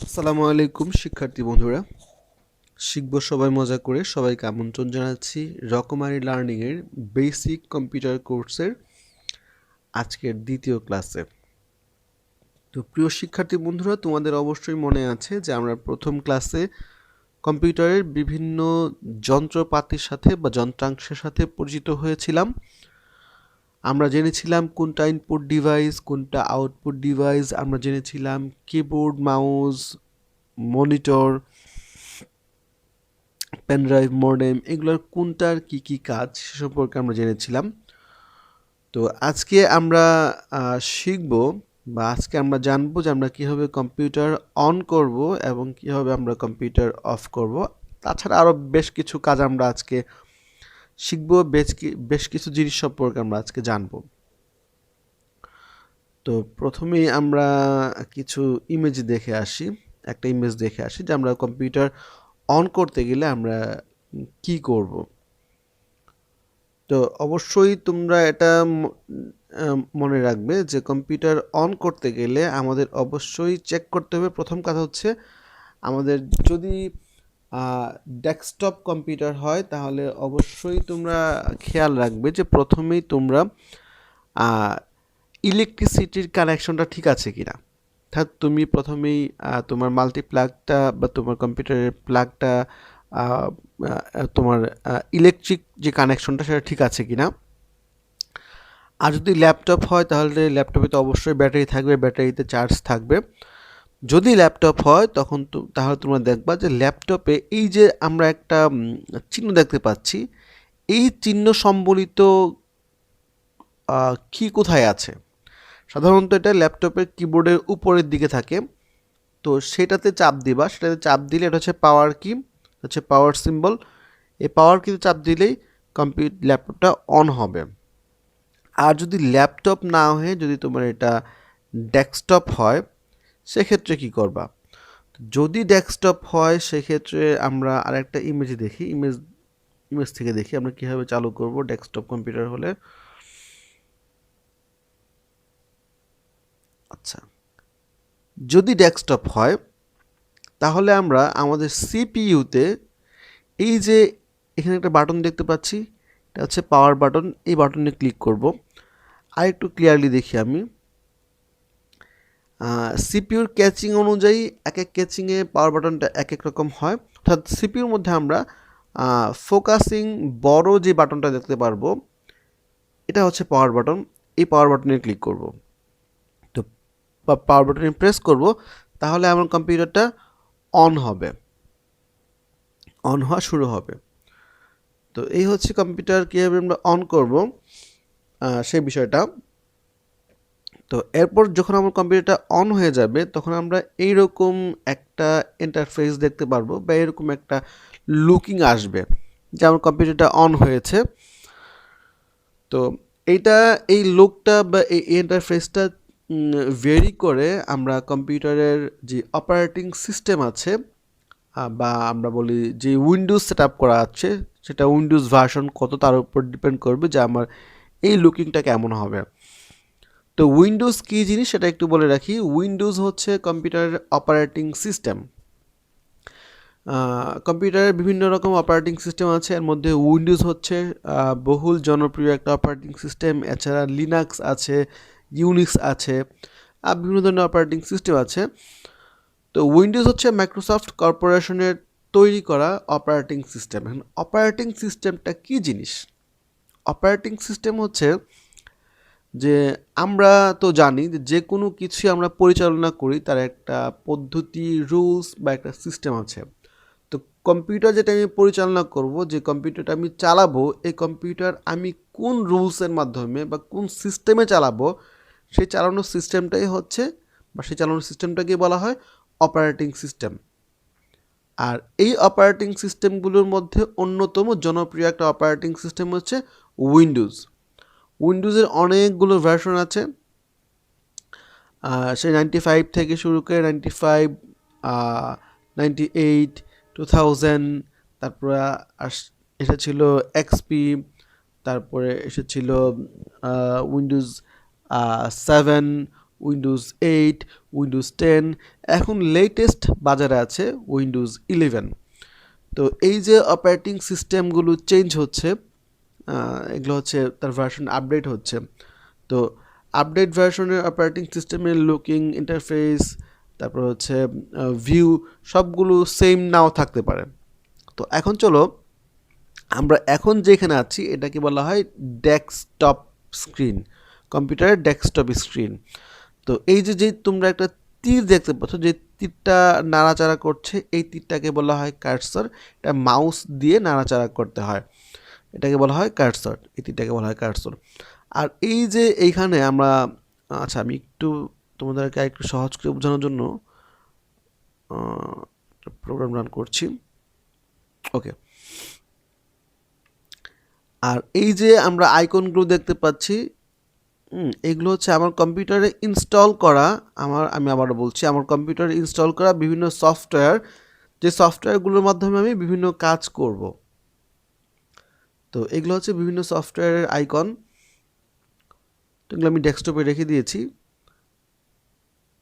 আসসালামু আলাইকুম শিক্ষার্থী বন্ধুরা, শিখব সবাই মজা করে। সবাইকে আমন্ত্রণ জানাচ্ছি রকমারি লার্নিংয়ের বেসিক কম্পিউটার কোর্সের আজকের দ্বিতীয় ক্লাসে। তো প্রিয় শিক্ষার্থী বন্ধুরা, তোমাদের অবশ্যই মনে আছে যে আমরা প্রথম ক্লাসে কম্পিউটারের বিভিন্ন যন্ত্রপাতির সাথে বা যন্ত্রাংশের সাথে পরিচিত হয়েছিলাম। আমরা জেনেছিলাম কোনটা ইনপুট ডিভাইস, কোনটা আউটপুট ডিভাইস। আমরা জেনেছিলাম keyboard, mouse, monitor, pendrive, modem, এগুলোর কোনটার কি কি কাজ সে সম্পর্কে আমরা জেনেছিলাম। তো আজকে আমরা শিখব বা আজকে আমরা জানবো যে আমরা কীভাবে কম্পিউটার অন করব এবং কীভাবে আমরা কম্পিউটার অফ করব। তাছাড়া আরও বেশ কিছু কাজ আমরা আজকে শিখব, বেশ কিছু জিনিস সম্পর্কে আমরা আজকে জানবো। তো প্রথমেই আমরা কিছু ইমেজ দেখে আসি, একটা ইমেজ দেখে আসি যে আমরা কম্পিউটার অন করতে গেলে আমরা কি করব। তো অবশ্যই তোমরা এটা মনে রাখবে যে কম্পিউটার অন করতে গেলে আমাদের অবশ্যই চেক করতে হবে। প্রথম কথা হচ্ছে আমাদের যদি ডেস্কটপ কম্পিউটার হয় তাহলে অবশ্যই তোমরা খেয়াল রাখবে যে প্রথমেই তোমরা ইলেকট্রিসিটির কানেকশনটা ঠিক আছে কিনা। অর্থাৎ তুমি প্রথমেই তোমার মাল্টিপ্লাগটা বা তোমার কম্পিউটারের প্লাগটা তোমার ইলেকট্রিক যে কানেকশনটা সেটা ঠিক আছে কিনা। আর যদি ল্যাপটপ হয় তাহলে ল্যাপটপে তো অবশ্যই ব্যাটারি থাকবে, ব্যাটারিতে চার্জ থাকবে। যদি ল্যাপটপ হয় তখন তাহলে তোমরা দেখবা যে ল্যাপটপে এই যে আমরা একটা চিহ্ন দেখতে পাচ্ছি, এই চিহ্ন সম্বলিত কি কোথায় আছে। সাধারণত এটা ল্যাপটপের কিবোর্ডের উপরের দিকে থাকে। তো সেটাতে চাপ দিবা, সেটাতে চাপ দিলে এটা হচ্ছে পাওয়ার কি, হচ্ছে পাওয়ার সিম্বল। এই পাওয়ার কিতে চাপ দিলেই ল্যাপটপটা অন হবে। আর যদি ল্যাপটপ না হয়ে যদি তোমার এটা ডেস্কটপ হয় সেক্ষেত্রে কি করবা। যদি ডেস্কটপ হয় সেক্ষেত্রে আমরা আরেকটা ইমেজ দেখি, ইমেজ থেকে দেখি আমরা কীভাবে চালু করব ডেস্কটপ কম্পিউটার হলে। আচ্ছা, যদি ডেস্কটপ হয় তাহলে আমরা আমাদের সিপিইউতে এই যে এখানে একটা বাটন দেখতে পাচ্ছি, এটা হচ্ছে পাওয়ার বাটন। এই বাটনে ক্লিক করব। আর একটু ক্লিয়ারলি দেখি আমি, সিপিইউর ক্যাচিং অনুযায়ী এক এক ক্যাচিংয়ে পাওয়ার বাটনটা এক এক রকম হয়। অর্থাৎ সিপিইউর মধ্যে আমরা ফোকাসিং বড় যে বাটনটা দেখতে পারবো এটা হচ্ছে পাওয়ার বাটন। এই পাওয়ার বাটনে ক্লিক করব। তো পাওয়ার বাটনে প্রেস করব, তাহলে আমার কম্পিউটারটা অন হবে, অন হওয়া শুরু হবে। তো এই হচ্ছে কম্পিউটার কীভাবে আমরা অন করব সেই বিষয়টা। তো এরপর যখন আমার কম্পিউটারটা অন হয়ে যাবে তখন আমরা এইরকম একটা ইন্টারফেস দেখতে পারবো বা এরকম একটা লুকিং আসবে যে আমার কম্পিউটারটা অন হয়েছে। তো এই লুকটা বা এই ইন্টারফেসটা ভেরি করে আমরা কম্পিউটারের যে অপারেটিং সিস্টেম আছে বা আমরা বলি যে উইন্ডোজ সেট আপ করা আছে, সেটা উইন্ডোজ ভার্সন কত তার উপর ডিপেন্ড করবে যে আমার এই লুকিংটা কেমন হবে। তো উইন্ডোজ কী জিনিস সেটা একটু বলে রাখি। উইন্ডোজ হচ্ছে কম্পিউটারের অপারেটিং সিস্টেম। কম্পিউটারের বিভিন্ন রকম অপারেটিং সিস্টেম আছে, এর মধ্যে উইন্ডোজ হচ্ছে বহুল জনপ্রিয় একটা অপারেটিং সিস্টেম। এছাড়া লিনাক্স আছে, ইউনিক্স আছে, বিভিন্ন ধরনের অপারেটিং সিস্টেম আছে। তো উইন্ডোজ হচ্ছে মাইক্রোসফট কর্পোরেশনের তৈরি করা অপারেটিং সিস্টেম। এখন অপারেটিং সিস্টেমটা কী জিনিস? অপারেটিং সিস্টেম হচ্ছে যে আমরা তো জানি যে কোনো কিছুই আমরা পরিচালনা করি তার একটা পদ্ধতি, রুলস বা একটা সিস্টেম আছে। তো কম্পিউটার যেটা আমি পরিচালনা করব, যে কম্পিউটারটা আমি চালাবো, এই কম্পিউটার আমি কোন রুলসের মাধ্যমে বা কোন সিস্টেমে চালাবো, সেই চালানোর সিস্টেমটাই হচ্ছে বা সেই চালানোর সিস্টেমটাকে বলা হয় অপারেটিং সিস্টেম। আর এই অপারেটিং সিস্টেমগুলোর মধ্যে অন্যতম জনপ্রিয় একটা অপারেটিং সিস্টেম হচ্ছে উইন্ডোজ। উইন্ডোজের অনেকগুলো ভার্সন আছে, সেই 95 থেকে শুরু করে 95, 98, 2000, তারপরে এসেছিল এক্সপি, তারপরে এসেছিল উইন্ডোজ 7, উইন্ডোজ 8, উইন্ডোজ 10, এখন লেটেস্ট বাজারে আছে উইন্ডোজ 11। তো এই যে অপারেটিং সিস্টেমগুলো চেঞ্জ হচ্ছে, এগুলো হচ্ছে তার ভার্সন আপডেট হচ্ছে। তো আপডেট ভার্সনের অপারেটিং সিস্টেমের লুকিং ইন্টারফেস, তারপর হচ্ছে ভিউ, সবগুলো সেম নাও থাকতে পারে। তো এখন চলো আমরা এখন যেখানে আছি এটাকে বলা হয় ডেস্কটপ স্ক্রিন, কম্পিউটারের ডেস্কটপ স্ক্রিন। তো এই যে যে তোমরা একটা তীর দেখতে পাচ্ছ, যে তীরটা নাড়াচাড়া করছে, এই তীরটাকে বলা হয় কার্সর। এটা মাউস দিয়ে নাড়াচাড়া করতে হয়, এটাকে বলা হয় কার্সর, এই তীরটাকে বলা হয় কার্সর। আর এই যে এইখানে আমরা, আচ্ছা আমি একটু তোমাদেরকে একটু সহজ করে বোঝানোর জন্য প্রোগ্রাম রান করছি। ওকে, আর এই যে আমরা আইকনগুলো দেখতে পাচ্ছি, এগুলো হচ্ছে আমার কম্পিউটারে ইনস্টল করা, আমি আবারও বলছি, আমার কম্পিউটারে ইনস্টল করা বিভিন্ন সফটওয়্যার, যে সফটওয়্যারগুলোর মাধ্যমে আমি বিভিন্ন কাজ করব। তো এগুলো হচ্ছে বিভিন্ন সফটওয়্যারের আইকন, তো এগুলো আমি ডেস্কটপে রেখে দিয়েছি।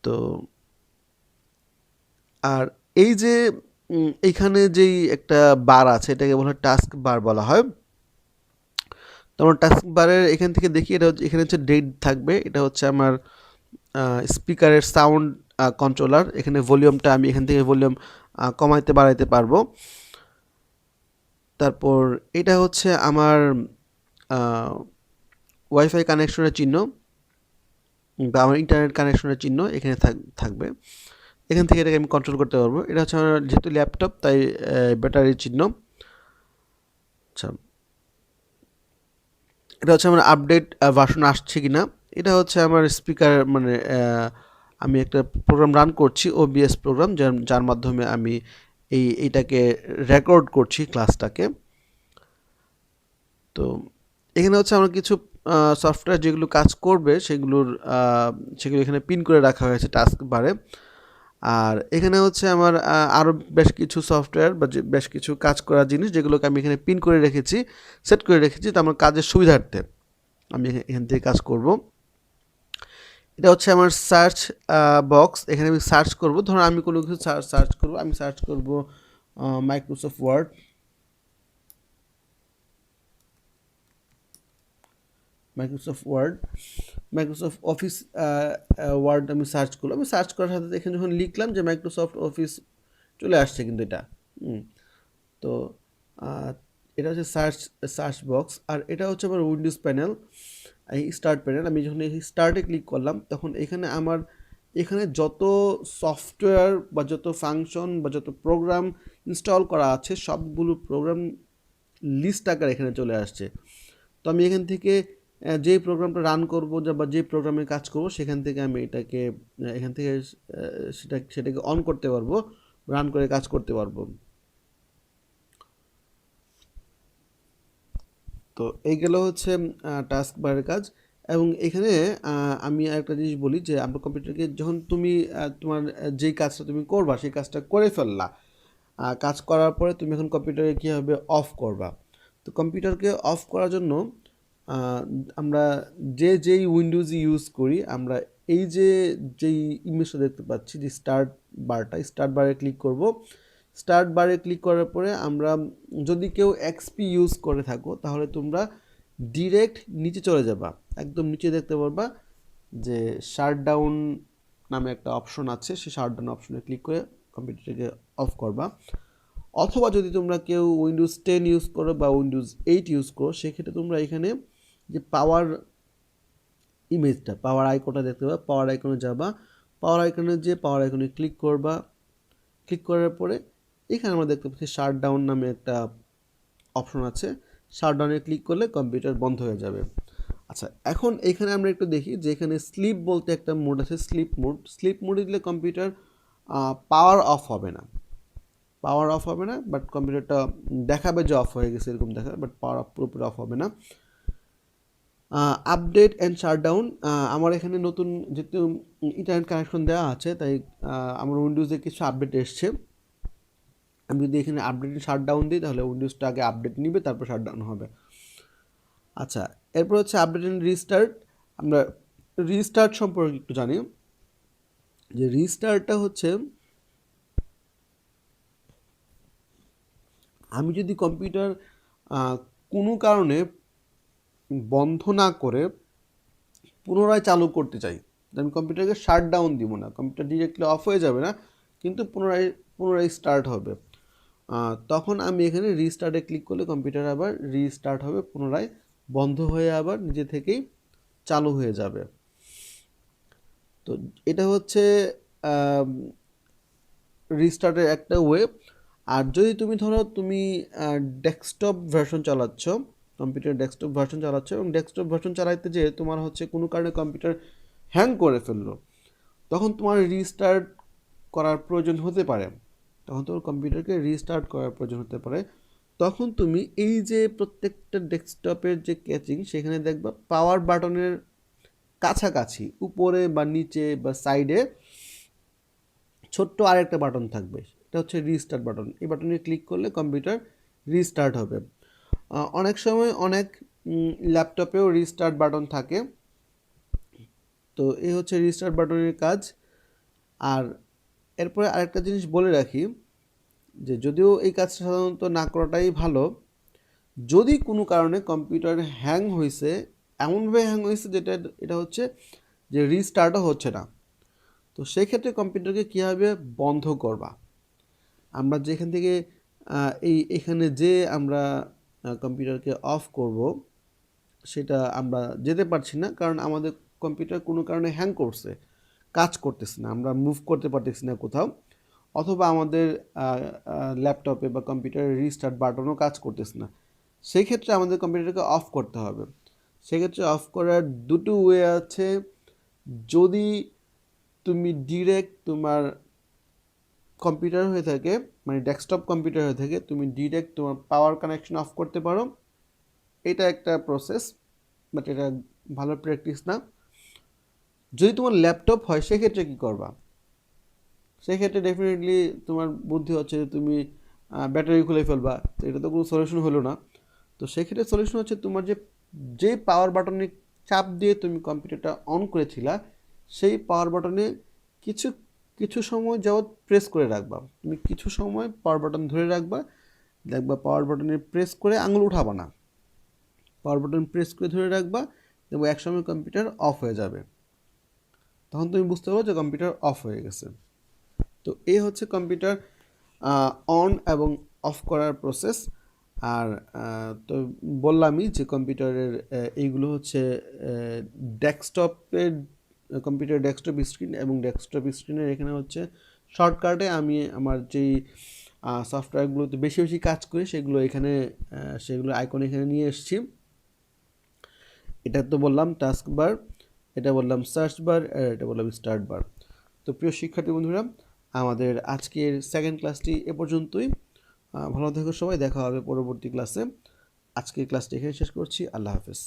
তো আর এই যে এইখানে যেই একটা বার আছে, এটাকে বলা হয় টাস্ক বার বলা হয়। তোমার টাস্ক বারের এখান থেকে দেখি, এটা হচ্ছে এখানে হচ্ছে ডেট থাকবে, এটা হচ্ছে আমার স্পিকারের সাউন্ড কন্ট্রোলার। এখানে ভলিউমটা আমি এখান থেকে ভলিউম কমাইতে বাড়াইতে পারবো। তারপর এটা হচ্ছে আমার ওয়াইফাই কানেকশনের চিহ্ন বা আমার ইন্টারনেট কানেকশনের চিহ্ন এখানে থাকবে, এখান থেকে এটাকে আমি কন্ট্রোল করতে পারবো। এটা হচ্ছে আমার যেহেতু ল্যাপটপ তাই ব্যাটারির চিহ্ন। আচ্ছা, এটা হচ্ছে আমার আপডেট ভার্সন আসছে কিনা। এটা হচ্ছে আমার স্পিকার, মানে আমি একটা প্রোগ্রাম রান করছি, ওবিএস প্রোগ্রাম, যার মাধ্যমে আমি এইটাকে রেকর্ড করছি ক্লাসটাকে। তো এখানে হচ্ছে আমার কিছু সফটওয়্যার যেগুলো কাজ করবে সেগুলো এখানে পিন করে রাখা হয়েছে টাস্ক বারে। আর এখানে হচ্ছে আমার আরও বেশ কিছু সফটওয়্যার বা বেশ কিছু কাজ করার জিনিস যেগুলোকে আমি এখানে পিন করে রেখেছি, সেট করে রেখেছি, তো আমার কাজের সুবিধার্থে আমি এখান থেকে কাজ করব। এটা হচ্ছে আমার সার্চ বক্স, এখানে আমি সার্চ করব। ধরো আমি কোনো কিছু সার্চ করব, আমি সার্চ করব Microsoft Word. Microsoft Office Word আমি সার্চ করলাম। আমি সার্চ করার সাথে এখানে যখন লিখলাম যে মাইক্রোসফট অফিস, চলে আসছে কিন্তু এটা। তো এটা হচ্ছে সার্চ বক্স। আর এটা হচ্ছে আমার উইন্ডোজ প্যানেল, এই স্টার্ট প্যানেল। আমি যখন এই স্টার্টে ক্লিক করলাম তখন এখানে যত সফটওয়্যার বা যত ফাংশন বা যত প্রোগ্রাম ইনস্টল করা আছে সবগুলো প্রোগ্রাম লিস্ট আকার এখানে চলে আসছে। তো আমি এখান থেকে যেই প্রোগ্রামটা রান করবো বা যে প্রোগ্রামে কাজ করব সেখান থেকে আমি এখান থেকে সেটাকে অন করতে পারবো, রান করে কাজ করতে পারবো। তো এইগুলো হচ্ছে টাস্ক বারের কাজ। এবং এখানে আমি আরেকটা জিনিস বলি যে আমরা কম্পিউটারকে যখন তুমি তোমার যেই কাজটা তুমি করবা সেই কাজটা করে ফেললা, কাজ করার পরে তুমি এখন কম্পিউটারকে কীভাবে অফ করবা। তো কম্পিউটারকে অফ করার জন্য আমরা যেই উইন্ডোজ ইউজ করি, আমরা যেই ইমেজটা দেখতে পাচ্ছি, যে স্টার্ট বারে ক্লিক করব। স্টার্ট বারে ক্লিক করার পরে আমরা, যদি কেউ এক্সপি ইউজ করে থাকো তাহলে তোমরা ডিরেক্ট নিচে চলে যাবা, একদম নিচে দেখতে পারবা যে শাটডাউন নামে একটা অপশন আছে, সেই শাটডাউন অপশনে ক্লিক করে কম্পিউটারটাকে অফ করবা। অথবা যদি তোমরা কেউ উইন্ডোজ 10 ইউজ করো বা উইন্ডোজ 8 ইউজ করো, সেক্ষেত্রে তোমরা এখানে যে পাওয়ার আইকনটা দেখতে পাবা, পাওয়ার আইকনে যাবা, পাওয়ার আইকনে ক্লিক করবা। ক্লিক করার পরে এখানে আমরা দেখতে পাচ্ছি শাটডাউন নামে একটা অপশন আছে, শাটডাউনে ক্লিক করলে কম্পিউটার বন্ধ হয়ে যাবে। আচ্ছা, এখন এখানে আমরা একটু দেখি যে এখানে স্লিপ বলতে একটা মোড আছে, স্লিপ মোডে দিলে কম্পিউটার পাওয়ার অফ হবে না, বাট কম্পিউটারটা দেখাবে যে অফ হয়ে গেছে, এরকম দেখাবে, বাট পাওয়ার পুরোপুরি অফ হবে না। আপডেট অ্যান্ড শাটডাউন, আমার এখানে নতুন যেহেতু ইন্টারনেট কানেকশন দেওয়া আছে তাই আমার উইন্ডোজে কিছু আপডেট এসছে। আমি যদি এখানে আপডেট শাটডাউন দিই তাহলে উইন্ডোজটা আগে আপডেট নিবে, তারপর শাটডাউন হবে। আচ্ছা, এরপর হচ্ছে আপডেট অ্যান্ড রিস্টার্ট। আমরা রিস্টার্ট সম্পর্কে একটু জানি, যে রিস্টার্টটা হচ্ছে আমি যদি কম্পিউটার কোনো কারণে বন্ধ না করে পুনরায় চালু করতে চাই, আমি কম্পিউটারকে শাট ডাউন দিব না, কম্পিউটার ডিরেক্টলি অফ হয়ে যাবে না, কিন্তু পুনরায় পুনরায় স্টার্ট হবে, তখন আমি এখানে রিস্টার্টে ক্লিক করলে কম্পিউটার আবার রিস্টার্ট হবে, পুনরায় বন্ধ হয়ে আবার নিজে থেকেই চালু হয়ে যাবে। তো এটা হচ্ছে রিস্টার্টের একটা ওয়ে। আর যদি তুমি ধরো তুমি ডেস্কটপ ভার্সন চালাচ্ছ, কম্পিউটার ডেস্কটপ ভার্সন চালাচ্ছ এবং ডেস্কটপ ভার্সন চালাইতে যেয়ে তোমার হচ্ছে কোনো কারণে কম্পিউটার হ্যাং করে ফেললো, তখন তোমার রিস্টার্ট করার প্রয়োজন হতে পারে, তখন তোমার কম্পিউটারকে রিস্টার্ট করার প্রয়োজন হতে পারে। তখন তুমি এই যে প্রত্যেকটা ডেস্কটপের যে ক্যাচিং, সেখানে দেখবা পাওয়ার বাটনের কাছাকাছি উপরে বা নিচে বা সাইডে ছোট্ট আরেকটা বাটন থাকবে, এটা হচ্ছে রিস্টার্ট বাটন। এই বাটনে ক্লিক করলে কম্পিউটার রিস্টার্ট হবে। অনেক সময় অনেক ল্যাপটপেও রিস্টার্ট বাটন থাকে। তো এই হচ্ছে রিস্টার্ট বাটনের কাজ। আর এরপরে আরেকটা জিনিস বলে রাখি, যে যদিও এই কাজটা সাধারণত না করাটাই ভালো, যদি কোনো কারণে কম্পিউটার হ্যাং হয়েছে, এমনভাবে হ্যাং হয়েছে যেটা এটা হচ্ছে যে রিস্টার্টও হচ্ছে না, তো সেই ক্ষেত্রে কম্পিউটারকে কীভাবে বন্ধ করবা, আমরা যেখান থেকে এখানে যে আমরা কম্পিউটারকে অফ করব, সেটা আমরা যেতে পারছি না, কারণ আমাদের কম্পিউটার কোনো কারণে হ্যাং করছে, কাজ করতেছে না, আমরা মুভ করতে পারতেছি না কোথাও, অথবা আমাদের ল্যাপটপে বা কম্পিউটারে রিস্টার্ট বাটনও কাজ করতেছে না, সেই ক্ষেত্রে আমাদের কম্পিউটারকে অফ করতে হবে। সেক্ষেত্রে অফ করার দুটো ওয়ে আছে। যদি তুমি ডিরেক্ট তোমার কম্পিউটার হয়ে থাকে, মানে ডেস্কটপ কম্পিউটার হয়ে থাকে, তুমি ডিরেক্ট তোমার পাওয়ার কানেকশন অফ করতে পারো, এটা একটা প্রসেস, বাট এটা ভালো প্র্যাকটিস না। যদি তোমার ল্যাপটপ হয় সেক্ষেত্রে কী করবা, সেক্ষেত্রে ডেফিনেটলি তোমার বুদ্ধি হচ্ছে যে তুমি ব্যাটারি খুলে ফেলবা, তো এটা তো কোনো সলিউশন হলো না। তো সেক্ষেত্রে সলিউশন হচ্ছে তোমার যে পাওয়ার বাটনে চাপ দিয়ে তুমি কম্পিউটারটা অন করেছিলা, সেই পাওয়ার বাটনে কিছু কিছু সময় যাবৎ প্রেস করে রাখবা, তুমি কিছু সময় পাওয়ার বাটন ধরে রাখবা, দেখবা পাওয়ার বাটনে প্রেস করে আঙুল উঠাবা না, পাওয়ার বাটন প্রেস করে ধরে রাখবা এবং একসময় কম্পিউটার অফ হয়ে যাবে, তখন তুমি বুঝতে পারো যে কম্পিউটার অফ হয়ে গেছে। তো এই হচ্ছে কম্পিউটার অন এবং অফ করার প্রসেস। আর তো বললামই যে কম্পিউটারের এইগুলো হচ্ছে ডেস্কটপের, কম্পিউটার ডেস্কটপ স্ক্রিন এবং ডেস্কটপ স্ক্রিনের এখানে হচ্ছে শর্টকাটে আমি আমার যেই সফটওয়্যারগুলোতে বেশি বেশি কাজ করি সেগুলো এখানে সেগুলো আইকন এখানে নিয়ে এসেছি। এটা তো বললাম টাস্ক বার, এটা বললাম সার্চ বার, আর এটা বললাম স্টার্ট বার। তো প্রিয় শিক্ষার্থী বন্ধুরা, আমাদের আজকের সেকেন্ড ক্লাসটি এ পর্যন্তই। ভালো থেকো সবাই, দেখা হবে পরবর্তী ক্লাসে। আজকের ক্লাসটি এখানে শেষ করছি। আল্লাহ হাফেজ।